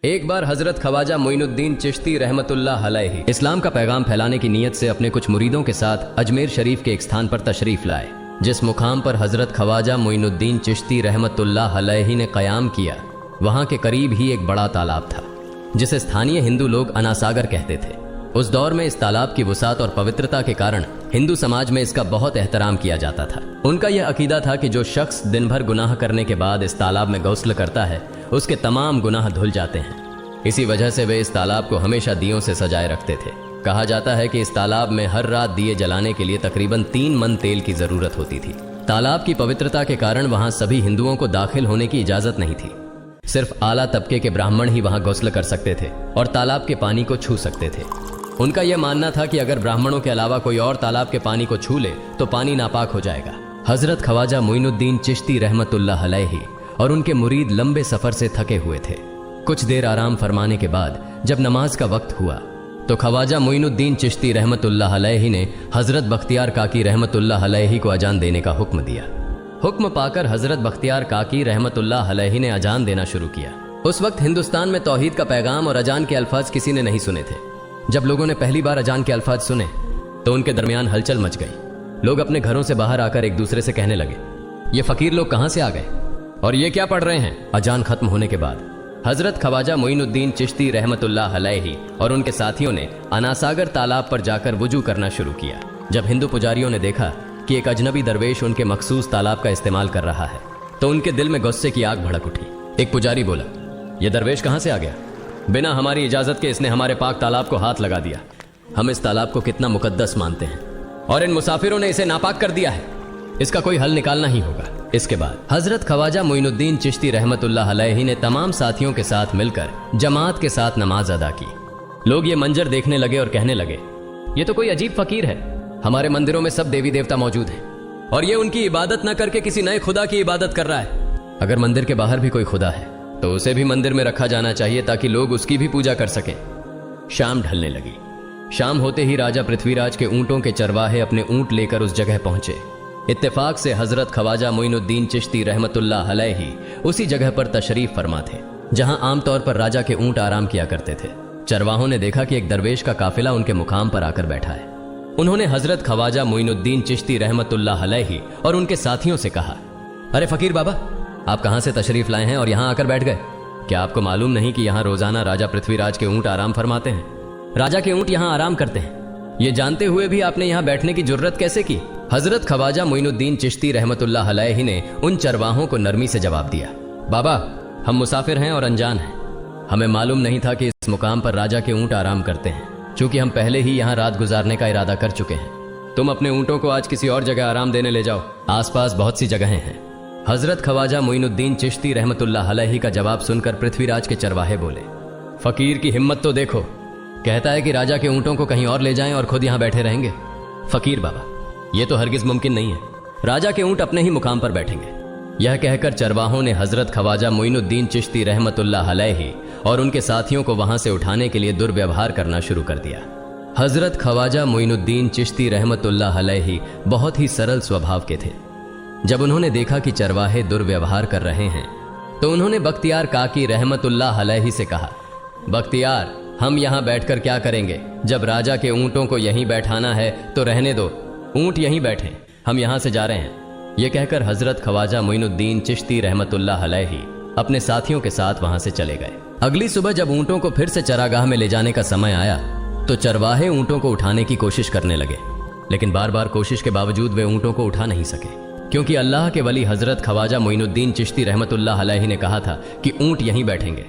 एक बार हजरत ख्वाजा मोइनुद्दीन चिश्ती रहमतुल्लाह अलैहि इस्लाम का पैगाम फैलाने की नीयत से अपने कुछ मुरीदों के साथ अजमेर शरीफ के एक स्थान पर तशरीफ लाए। जिस मुकाम पर हजरत ख्वाजा मोइनुद्दीन चिश्ती रहमतुल्लाह अलैहि ने कयाम किया, वहां के करीब ही एक बड़ा तालाब था जिसे स्थानीय हिंदू लोग अनासागर कहते थे। उस दौर में इस तालाब की वसात और पवित्रता के कारण हिंदू समाज में इसका बहुत एहतराम किया जाता था। उनका यह अकीदा था कि जो शख्स दिन भर गुनाह करने के बाद इस तालाब में गौस्ल करता है, उसके तमाम गुनाह धुल जाते हैं। इसी वजह से वे इस तालाब को हमेशा दियों से सजाए रखते थे। कहा जाता है कि इस तालाब में हर रात दिए जलाने के लिए तकरीबन 3 मन तेल की जरूरत होती थी। तालाब की पवित्रता के कारण वहां सभी हिंदुओं को दाखिल होने की इजाजत नहीं थी। सिर्फ आला तबके के ब्राह्मण ही वहां गौस्ल कर सकते थे और तालाब के पानी को छू सकते थे। उनका यह मानना था कि अगर ब्राह्मणों के अलावा कोई और तालाब के पानी को छू ले तो पानी नापाक हो जाएगा। हजरत ख्वाजा मोइनुद्दीन चिश्ती रहमतुल्लाह अलैहि और उनके मुरीद लंबे सफर से थके हुए थे। कुछ देर आराम फरमाने के बाद जब नमाज का वक्त हुआ तो ख्वाजा मोइनुद्दीन चिश्ती रहमतुल्लाह अलैहि ने हजरत बख्तियार काकी रहमतुल्लाह अलैहि को अजान देने का हुक्म दिया। हुक्म पाकर हजरत बख्तियार काकी रहमतुल्लाह अलैहि ने अजान देना शुरू किया। उस वक्त हिंदुस्तान में तौहीद का पैगाम और अजान के अल्फाज किसी ने नहीं सुने थे। जब लोगों ने पहली बार अजान के अल्फाज सुने तो उनके दरमियान हलचल मच गई। लोग अपने घरों से बाहर आकर एक दूसरे से कहने लगे, ये फकीर लोग कहां से आ गए और ये क्या पढ़ रहे हैं। अजान खत्म होने के बाद हजरत ख्वाजा मोइनुद्दीन चिश्ती रहमतुल्लाह अलैहि और उनके साथियों ने अनासागर तालाब पर जाकर वुजू करना शुरू किया। जब हिंदू पुजारियों ने देखा कि एक अजनबी दरवेश उनके मखसूस तालाब का इस्तेमाल कर रहा है तो उनके दिल में गुस्से की आग भड़क उठी। एक पुजारी बोला, यह दरवेश कहां से आ गया। बिना हमारी इजाजत के इसने हमारे पाक तालाब को हाथ लगा दिया। हम इस तालाब को कितना मुकद्दस मानते हैं और इन मुसाफिरों ने इसे नापाक कर दिया है। इसका कोई हल निकालना ही होगा। इसके बाद हजरत ख्वाजा मोइनुद्दीन चिश्ती रहमतुल्लाह अलैहि ने तमाम साथियों के साथ मिलकर जमात के साथ नमाज अदा की। लोग ये मंजर देखने लगे और कहने लगे, ये तो कोई अजीब फकीर है। हमारे मंदिरों में सब देवी देवता मौजूद हैं और ये उनकी इबादत न करके किसी नए खुदा की इबादत कर रहा है। अगर मंदिर के बाहर भी कोई खुदा है तो उसे भी मंदिर में रखा जाना चाहिए ताकि लोग उसकी भी पूजा कर सकें। शाम ढलने लगी। शाम होते ही राजा पृथ्वीराज के ऊंटों के चरवाहे अपने ऊंट लेकर उस जगह पहुंचे। इत्तेफाक से हजरत ख्वाजा मोइनुद्दीन चिश्ती रहमतुल्लाह अलैहि उसी जगह पर तशरीफ फरमा थे जहां आमतौर पर राजा के ऊंट आराम किया करते थे। चरवाहों ने देखा कि एक दरवेश का काफिला उनके मुकाम पर आकर बैठा है। उन्होंने हजरत ख्वाजा मोइनुद्दीन चिश्ती रहमतुल्लाह अलैहि और उनके साथियों से कहा, अरे फकीर बाबा, आप कहां से तशरीफ लाए हैं और यहां आकर बैठ गए। क्या आपको मालूम नहीं कि यहां रोजाना राजा पृथ्वीराज के ऊंट आराम फरमाते हैं। राजा के ऊंट यहां आराम करते हैं। ये जानते हुए भी आपने यहां बैठने की जुर्रत कैसे की। हजरत ख्वाजा मोइनुद्दीन चिश्ती रहमतुल्लाह अलैहि ने उन चरवाहों को नरमी से जवाब दिया, बाबा, हम मुसाफिर हैं और अनजान हैं। हमें मालूम नहीं था कि इस मुकाम पर राजा के ऊंट आराम करते हैं। चूंकि हम पहले ही यहां रात गुजारने का इरादा कर चुके हैं। तुम अपने ऊंटों को आज किसी और जगह आराम देने ले जाओ। आसपास बहुत सी जगहें हैं। हजरत ख्वाजा मोइनुद्दीन चिश्ती रहमतुल्लाह अलैहि का जवाब सुनकर पृथ्वीराज के चरवाहे बोले, फकीर की हिम्मत तो देखो। कहता है कि राजा के ऊंटों को कहीं और ले जाएं और खुद यहां बैठे रहेंगे। फकीर बाबा, यह तो हरगिज मुमकिन नहीं है। राजा के ऊंट अपने ही मुकाम पर बैठेंगे। यह कहकर चरवाहों ने हजरत ख्वाजा मोइनुद्दीन चिश्ती रहमतुल्लाह अलैहि और उनके साथियों को वहां से उठाने के लिए दुर्व्यवहार करना शुरू कर दिया। हजरत ख्वाजा मोइनुद्दीन चिश्ती रहमतुल्लाह अलैहि बहुत ही सरल स्वभाव के थे। जब उन्होंने देखा कि चरवाहे दुर्व्यवहार कर रहे हैं तो उन्होंने बख्तियार काकी रहमतुल्लाह अलैहि से कहा, बख्तियार, हम यहां बैठकर क्या करेंगे। जब राजा के ऊंटों को यहीं बैठाना है तो रहने दो, ऊंट यहीं बैठे, हम यहां से जा रहे हैं। यह कहकर हजरत ख्वाजा मोइनुद्दीन चिश्ती रहमतुल्लाह अलैहि अपने साथियों के साथ वहां से चले गए। अगली सुबह जब ऊंटों को फिर से चरागाह में ले जाने का समय आया तो चरवाहे ऊंटों को उठाने की कोशिश करने लगे, लेकिन बार बार कोशिश के बावजूद वे ऊंटों को उठा नहीं सके, क्योंकि अल्लाह के वली हजरत ख्वाजा मोइनुद्दीन चिश्ती रहमतुल्लाह अलैहि ने कहा था कि ऊंट यहीं बैठेंगे।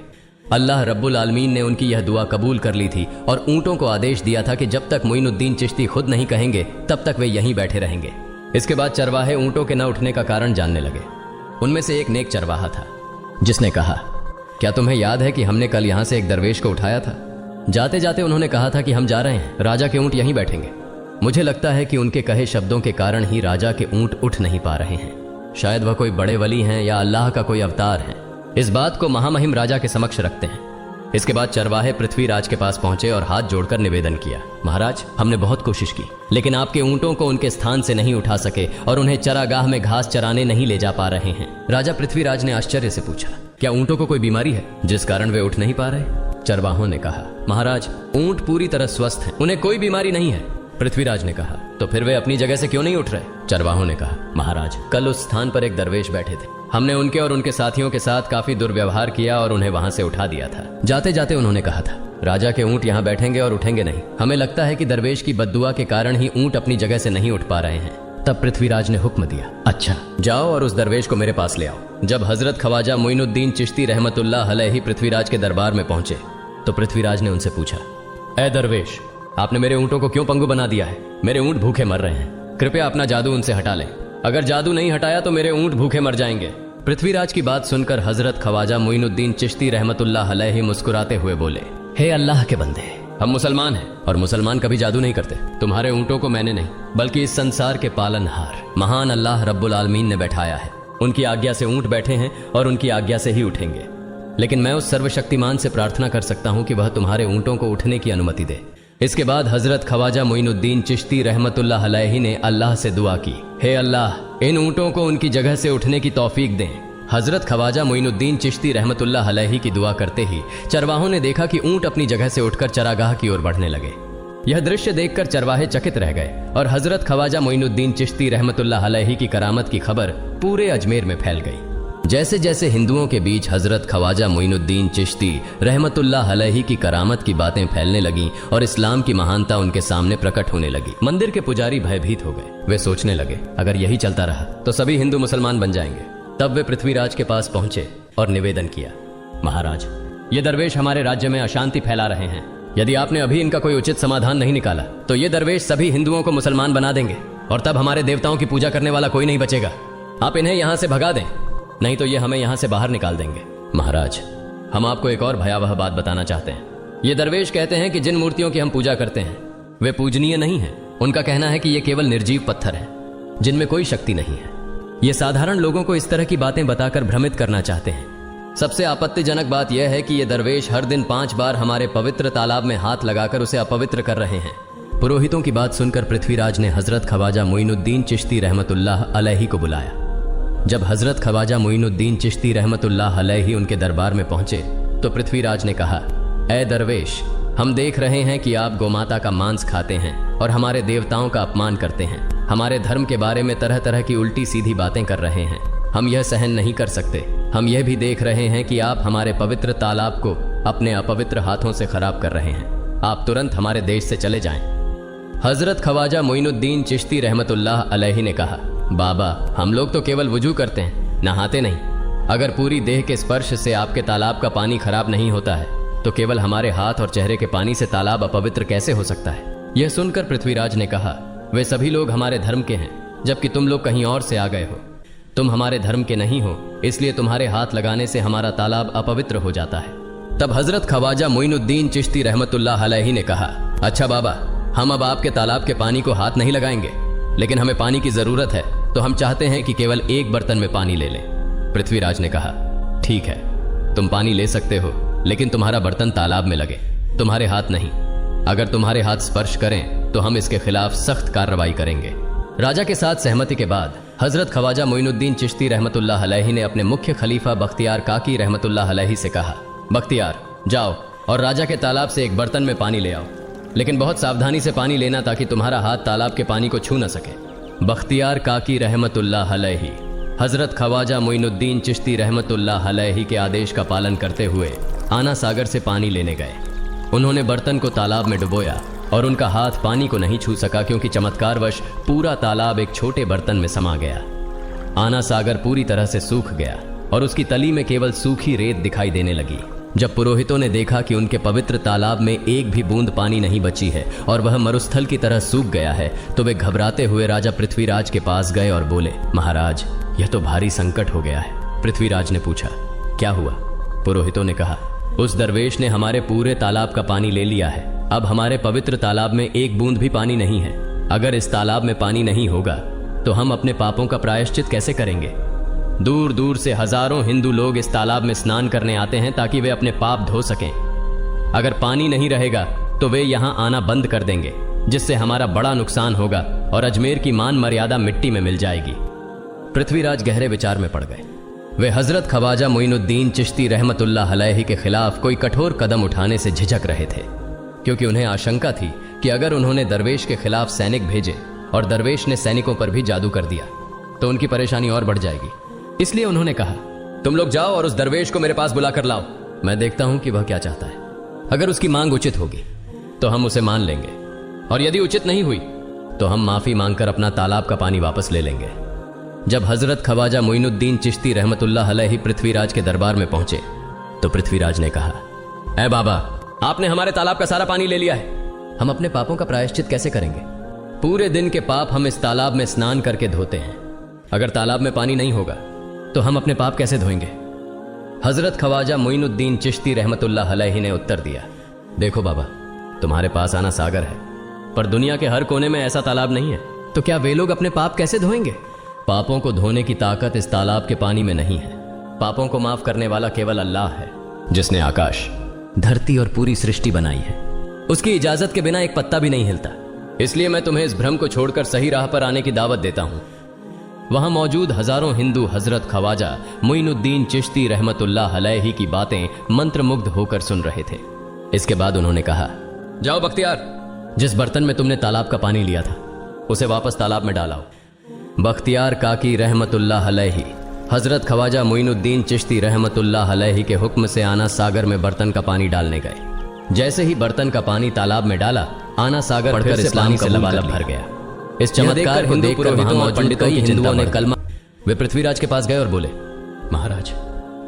अल्लाह रब्बुल आलमीन ने उनकी यह दुआ कबूल कर ली थी और ऊंटों को आदेश दिया था कि जब तक मोइनुद्दीन चिश्ती खुद नहीं कहेंगे तब तक वे यहीं बैठे रहेंगे। इसके बाद चरवाहे ऊंटों के न उठने का कारण जानने लगे। उनमें से एक नेक चरवाहा था जिसने कहा, क्या तुम्हें याद है कि हमने कल यहां से एक दरवेश को उठाया था। जाते जाते उन्होंने कहा था कि हम जा रहे हैं, राजा के ऊंट यहीं बैठेंगे। मुझे लगता है कि उनके कहे शब्दों के कारण ही राजा के ऊंट उठ नहीं पा रहे हैं। शायद वह कोई बड़े वली हैं या अल्लाह का कोई अवतार है। इस बात को महामहिम राजा के समक्ष रखते हैं। इसके बाद चरवाहे पृथ्वीराज के पास पहुंचे और हाथ जोड़कर निवेदन किया, महाराज, हमने बहुत कोशिश की लेकिन आपके ऊंटों को उनके स्थान से नहीं उठा सके और उन्हें चरागाह में घास चराने नहीं ले जा पा रहे हैं। राजा पृथ्वीराज ने आश्चर्य से पूछा, क्या ऊंटों को कोई बीमारी है जिस कारण वे उठ नहीं पा रहे? चरवाहों ने कहा, महाराज ऊंट पूरी तरह स्वस्थ हैं, उन्हें कोई बीमारी नहीं है। पृथ्वीराज ने कहा, तो फिर वे अपनी जगह से क्यों नहीं उठ रहे? चरवाहों ने कहा, महाराज कल उस स्थान पर एक दरवेश बैठे थे, हमने उनके और उनके साथियों के साथ काफी दुर्व्यवहार किया और उन्हें वहां से उठा दिया था। जाते जाते उन्होंने कहा था, राजा के ऊंट यहाँ बैठेंगे और उठेंगे नहीं। हमें लगता है कि दरवेश की बद्दुआ के कारण ही ऊंट अपनी जगह से नहीं उठ पा रहे हैं। तब पृथ्वीराज ने हुक्म दिया, अच्छा जाओ और उस दरवेश को मेरे पास ले आओ। जब हजरत ख्वाजा मोइनुद्दीन चिश्ती रहमतुल्लाह अलैहि पृथ्वीराज के दरबार में पहुंचे तो पृथ्वीराज ने उनसे पूछा, ए दरवेश, आपने मेरे ऊंटों को क्यों पंगु बना दिया है? मेरे ऊंट भूखे मर रहे हैं, कृपया अपना जादू उनसे हटा लें। अगर जादू नहीं हटाया तो मेरे ऊंट भूखे मर जाएंगे। पृथ्वीराज की बात सुनकर हजरत ख्वाजा मोइनुद्दीन चिश्ती रहमतुल्लाह अलैहि मुस्कुराते हुए बोले, हे अल्लाह के बंदे, हम मुसलमान हैं और मुसलमान कभी जादू नहीं करते। तुम्हारे ऊंटों को मैंने नहीं बल्कि इस संसार के पालनहार महान अल्लाह रब्बुल आलमीन ने बैठाया है। उनकी आज्ञा से ऊंट बैठे हैं और उनकी आज्ञा से ही उठेंगे। लेकिन मैं उस सर्वशक्तिमान से प्रार्थना कर सकता हूं कि वह तुम्हारे ऊंटों को उठने की अनुमति दे। इसके बाद हजरत ख्वाजा मोइनुद्दीन चिश्ती रहमतुल्लाह अलैहि ने अल्लाह से दुआ की, हे अल्लाह, इन ऊंटों को उनकी जगह से उठने की तौफीक दें। हजरत ख्वाजा मोइनुद्दीन चिश्ती रहमतुल्लाह अलैहि की दुआ करते ही चरवाहों ने देखा कि ऊंट अपनी जगह से उठकर चरागाह की ओर बढ़ने लगे। यह दृश्य देखकर चरवाहे चकित रह गए और हजरत ख्वाजा मोइनुद्दीन चिश्ती रहमतुल्लाह अलैहि की करामत की खबर पूरे अजमेर में फैल गई। जैसे जैसे हिंदुओं के बीच हजरत ख्वाजा मोइनुद्दीन चिश्ती रहमतुल्लाह अलैहि की करामत की बातें फैलने लगीं और इस्लाम की महानता उनके सामने प्रकट होने लगी, मंदिर के पुजारी भयभीत हो गए। वे सोचने लगे, अगर यही चलता रहा तो सभी हिंदू मुसलमान बन जाएंगे। तब वे पृथ्वीराज के पास पहुंचे और निवेदन किया, महाराज, ये दरवेश हमारे राज्य में अशांति फैला रहे हैं। यदि आपने अभी इनका कोई उचित समाधान नहीं निकाला तो ये दरवेश सभी हिंदुओं को मुसलमान बना देंगे और तब हमारे देवताओं की पूजा करने वाला कोई नहीं बचेगा। आप इन्हें यहाँ से भगा दें, नहीं तो ये हमें यहाँ से बाहर निकाल देंगे। महाराज, हम आपको एक और भयावह बात बताना चाहते हैं। ये दरवेश कहते हैं कि जिन मूर्तियों की हम पूजा करते हैं वे पूजनीय नहीं है। उनका कहना है कि ये केवल निर्जीव पत्थर है जिनमें कोई शक्ति नहीं है। ये साधारण लोगों को इस तरह की बातें बताकर भ्रमित करना चाहते हैं। सबसे आपत्तिजनक बात यह है कि ये दरवेश हर दिन 5 बार हमारे पवित्र तालाब में हाथ लगाकर उसे अपवित्र कर रहे हैं। पुरोहितों की बात सुनकर पृथ्वीराज ने हजरत ख्वाजा मोइनुद्दीन चिश्ती रहमतुल्लाह अलैहि को बुलाया। जब हजरत ख्वाजा मोइनुद्दीन चिश्ती रहमतुल्लाह अलैहि उनके दरबार में पहुंचे तो पृथ्वीराज ने कहा, ए दरवेश, हम देख रहे हैं कि आप गोमाता का मांस खाते हैं और हमारे देवताओं का अपमान करते हैं। हमारे धर्म के बारे में तरह तरह की उल्टी सीधी बातें कर रहे हैं। हम यह सहन नहीं कर सकते। हम यह भी देख रहे हैं कि आप हमारे पवित्र तालाब को अपने अपवित्र हाथों से खराब कर रहे हैं। आप तुरंत हमारे देश से चले जाएं। हजरत ख्वाजा मोइनुद्दीन चिश्ती रहमतुल्लाह अलैहि ने कहा, बाबा, हम लोग तो केवल वुजू करते हैं, नहाते नहीं। अगर पूरी देह के स्पर्श से आपके तालाब का पानी खराब नहीं होता है तो केवल हमारे हाथ और चेहरे के पानी से तालाब अपवित्र कैसे हो सकता है? यह सुनकर पृथ्वीराज ने कहा, वे सभी लोग हमारे धर्म के हैं जबकि तुम लोग कहीं और से आ गए हो। तुम हमारे धर्म के नहीं हो, इसलिए तुम्हारे हाथ लगाने से हमारा तालाब अपवित्र हो जाता है। तब हजरत ख्वाजा मोइनुद्दीन चिश्ती रहमतुल्लाह अलैहि ने कहा, अच्छा बाबा, हम अब आपके तालाब के पानी को हाथ नहीं लगाएंगे, लेकिन हमें पानी की जरूरत है तो हम चाहते हैं कि केवल एक बर्तन में पानी ले लें। पृथ्वीराज ने कहा, ठीक है, तुम पानी ले सकते हो, लेकिन तुम्हारा बर्तन तालाब में लगे, तुम्हारे हाथ नहीं। अगर तुम्हारे हाथ स्पर्श करें तो हम इसके खिलाफ सख्त कार्रवाई करेंगे। राजा के साथ सहमति के बाद हजरत ख्वाजा मोइनुद्दीन चिश्ती रहमतुल्लाह अलैहि ने अपने मुख्य खलीफा बख्तियार काकी रहमतुल्लाह अलैहि से कहा, बख्तियार, जाओ और राजा के तालाब से एक बर्तन में पानी ले आओ, लेकिन बहुत सावधानी से पानी लेना ताकि तुम्हारा हाथ तालाब के पानी को छू न सके। बख्तियार काकी रहमतुल्लाह अलैहि हजरत ख्वाजा मोइनुद्दीन चिश्ती रहमतुल्लाह अलैहि के आदेश का पालन करते हुए आना सागर से पानी लेने गए। उन्होंने बर्तन को तालाब में डुबोया और उनका हाथ पानी को नहीं छू सका क्योंकि चमत्कारवश पूरा तालाब एक छोटे बर्तन में समा गया। आना सागर पूरी तरह से सूख गया और उसकी तली में केवल सूखी रेत दिखाई देने लगी। जब पुरोहितों ने देखा कि उनके पवित्र तालाब में एक भी बूंद पानी नहीं बची है और वह मरुस्थल की तरह सूख गया है तो वे घबराते हुए राजा पृथ्वीराज के पास गए और बोले, महाराज, यह तो भारी संकट हो गया है। पृथ्वीराज ने पूछा, क्या हुआ? पुरोहितों ने कहा, उस दरवेश ने हमारे पूरे तालाब का पानी ले लिया है। अब हमारे पवित्र तालाब में एक बूंद भी पानी नहीं है। अगर इस तालाब में पानी नहीं होगा तो हम अपने पापों का प्रायश्चित कैसे करेंगे? दूर दूर से हजारों हिंदू लोग इस तालाब में स्नान करने आते हैं ताकि वे अपने पाप धो सकें। अगर पानी नहीं रहेगा तो वे यहाँ आना बंद कर देंगे, जिससे हमारा बड़ा नुकसान होगा और अजमेर की मान मर्यादा मिट्टी में मिल जाएगी। पृथ्वीराज गहरे विचार में पड़ गए। वे हजरत ख्वाजा मोइनुद्दीन चिश्ती रहमतुल्लाह अलैहि के खिलाफ कोई कठोर कदम उठाने से झिझक रहे थे, क्योंकि उन्हें आशंका थी कि अगर उन्होंने दरवेश के खिलाफ सैनिक भेजे और दरवेश ने सैनिकों पर भी जादू कर दिया तो उनकी परेशानी और बढ़ जाएगी। इसलिए उन्होंने कहा, तुम लोग जाओ और उस दरवेश को मेरे पास बुलाकर लाओ, मैं देखता हूं कि वह क्या चाहता है। अगर उसकी मांग उचित होगी तो हम उसे मान लेंगे, और यदि उचित नहीं हुई तो हम माफी मांगकर अपना तालाब का पानी वापस ले लेंगे। जब हजरत ख्वाजा मोइनुद्दीन चिश्ती रहमतुल्लाह अलैहि पृथ्वीराज के दरबार में पहुंचे तो पृथ्वीराज ने कहा, ऐ बाबा, आपने हमारे तालाब का सारा पानी ले लिया है, हम अपने पापों का प्रायश्चित कैसे करेंगे? पूरे दिन के पाप हम इस तालाब में स्नान करके धोते हैं, अगर तालाब में पानी नहीं होगा तो हम अपने पाप कैसे धोएंगे? हजरत ख्वाजा मोइनुद्दीन चिश्ती रहमतुल्लाह अलैहि ने उत्तर दिया, देखो बाबा, तुम्हारे पास आना सागर है, पर दुनिया के हर कोने में ऐसा तालाब नहीं है, तो क्या वे लोग अपने पाप कैसे धोएंगे? पापों को धोने की ताकत इस तालाब के पानी में नहीं है। पापों को माफ करने वाला केवल अल्लाह है, जिसने आकाश, धरती और पूरी सृष्टि बनाई है। उसकी इजाजत के बिना एक पत्ता भी नहीं हिलता। इसलिए मैं तुम्हें इस भ्रम को छोड़कर सही राह पर आने की दावत देता हूं। वहां मौजूद हजारों हिंदू हजरत ख्वाजा मोइनुद्दीन चिश्ती रहमतुल्लाह अलैहि की बातें मंत्रमुग्ध होकर सुन रहे थे। इसके बाद उन्होंने कहा, जाओ बख्तियार, जिस बर्तन में तुमने तालाब का पानी लिया था उसे वापस तालाब में डालाओ। बख्तियार काकी रहमतुल्लाह अलैहि हजरत ख्वाजा मोइनुद्दीन चिश्ती रहमतुल्लाह अलैहि के हुक्म से आना सागर में बर्तन का पानी डालने गए। जैसे ही बर्तन का पानी तालाब में डाला, आना सागर बढ़कर इस्लाम से लबालब भर गया। इस चमत्कार को देखकर वहां मौजूद कई हिंदुओं ने कलमा। वे पृथ्वीराज के पास गए और बोले, महाराज,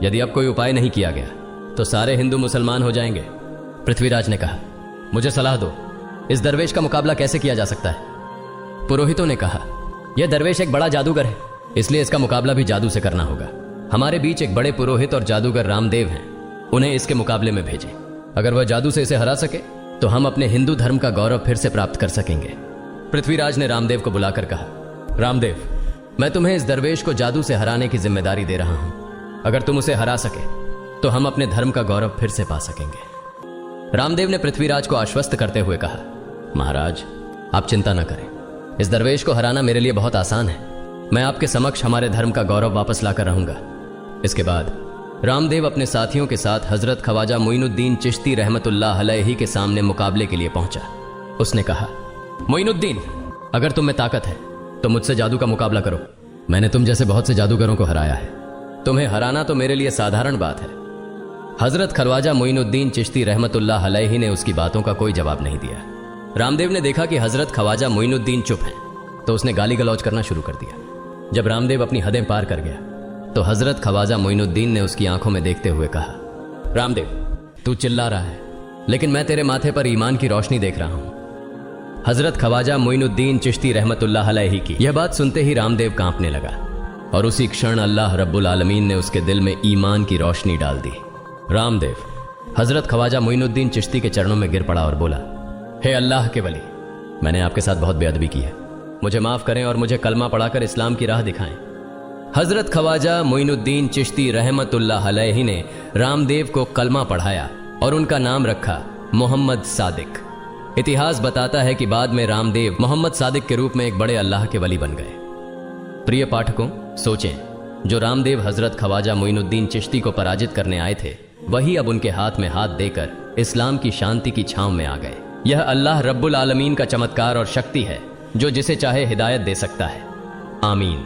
यदि अब कोई उपाय नहीं किया गया तो सारे हिंदू मुसलमान हो जाएंगे। पृथ्वीराज ने कहा, मुझे सलाह दो, इस दरवेश का मुकाबला कैसे किया जा सकता है? पुरोहितों ने कहा, यह दरवेश एक बड़ा जादूगर है, इसलिए इसका मुकाबला भी जादू से करना होगा। हमारे बीच एक बड़े पुरोहित और जादूगर रामदेव हैं, उन्हें इसके मुकाबले में भेजें। अगर वह जादू से इसे हरा सके तो हम अपने हिंदू धर्म का गौरव फिर से प्राप्त कर सकेंगे। पृथ्वीराज ने रामदेव को बुलाकर कहा, रामदेव, मैं तुम्हें इस दरवेश को जादू से हराने की जिम्मेदारी दे रहा हूं। अगर तुम उसे हरा सके तो हम अपने धर्म का गौरव फिर से पा सकेंगे। रामदेव ने पृथ्वीराज को आश्वस्त करते हुए कहा, महाराज, आप चिंता न करें, इस दरवेश को हराना मेरे लिए बहुत आसान है। मैं आपके समक्ष हमारे धर्म का गौरव वापस लाकर रहूंगा। इसके बाद रामदेव अपने साथियों के साथ हजरत ख्वाजा मोइनुद्दीन चिश्ती रहमतुल्लाह अलैहि के सामने मुकाबले के लिए पहुंचा। उसने कहा, मोइनुद्दीन, अगर तुम में ताकत है तो मुझसे जादू का मुकाबला करो। मैंने तुम जैसे बहुत से जादूगरों को हराया है, तुम्हें हराना तो मेरे लिए साधारण बात है। हजरत ख्वाजा मोइनुद्दीन चिश्ती रहमतुल्लाह अलैहि ने उसकी बातों का कोई जवाब नहीं दिया। रामदेव ने देखा कि हजरत ख्वाजा मोइनुद्दीन चुप हैं, तो उसने गाली गलौज करना शुरू कर दिया। जब रामदेव अपनी हदें पार कर गया तो हजरत ख्वाजा मोइनुद्दीन ने उसकी आंखों में देखते हुए कहा, रामदेव, तू चिल्ला रहा है, लेकिन मैं तेरे माथे पर ईमान की रोशनी देख रहा हूं। हजरत ख्वाजा मोइनुद्दीन चिश्ती रहमतुल्लाह अलैहि की यह बात सुनते ही रामदेव कांपने लगा, और उसी क्षण अल्लाह रब्बुल आलमीन ने उसके दिल में ईमान की रोशनी डाल दी। रामदेव हजरत ख्वाजा मोइनुद्दीन चिश्ती के चरणों में गिर पड़ा और बोला, हे अल्लाह के वली, मैंने आपके साथ बहुत बेअदबी की है, मुझे माफ करें और मुझे कलमा पढ़ाकर इस्लाम की राह दिखाएं। हजरत ख्वाजा मोइनुद्दीन चिश्ती रहमतुल्लाह अलैहि ने रामदेव को कलमा पढ़ाया और उनका नाम रखा मोहम्मद सादिक। इतिहास बताता है कि बाद में रामदेव मोहम्मद सादिक के रूप में एक बड़े अल्लाह के वली बन गए। प्रिय पाठकों, सोचें, जो रामदेव हजरत ख्वाजा मोइनुद्दीन चिश्ती को पराजित करने आए थे, वही अब उनके हाथ में हाथ देकर इस्लाम की शांति की छांव में आ गए। यह अल्लाह रब्बुल आलमीन का चमत्कार और शक्ति है, जो जिसे चाहे हिदायत दे सकता है। आमीन।